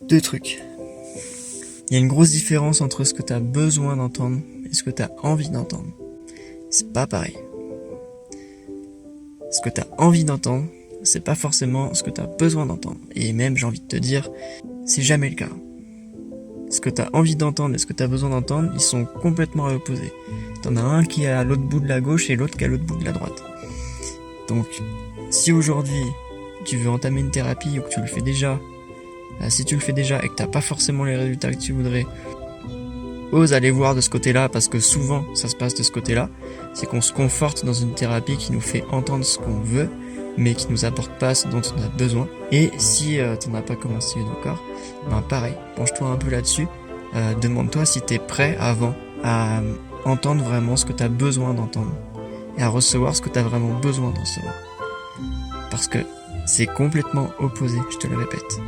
Deux trucs. Il y a une grosse différence entre ce que tu as besoin d'entendre et ce que tu as envie d'entendre. C'est pas pareil. Ce que tu as envie d'entendre, c'est pas forcément ce que tu as besoin d'entendre. Et même, j'ai envie de te dire, c'est jamais le cas. Ce que tu as envie d'entendre et ce que tu as besoin d'entendre, ils sont complètement à l'opposé. T'en as un qui est à l'autre bout de la gauche et l'autre qui est à l'autre bout de la droite. Donc, si aujourd'hui, tu veux entamer une thérapie ou que tu le fais déjà, si tu le fais déjà et que t'as pas forcément les résultats que tu voudrais, ose aller voir de ce côté-là, parce que souvent, ça se passe de ce côté-là. C'est qu'on se conforte dans une thérapie qui nous fait entendre ce qu'on veut, mais qui nous apporte pas ce dont on a besoin. Et si t'en as pas commencé une encore, ben pareil, penche-toi un peu là-dessus, demande-toi si t'es prêt avant à entendre vraiment ce que t'as besoin d'entendre et à recevoir ce que t'as vraiment besoin de recevoir. Parce que c'est complètement opposé, je te le répète.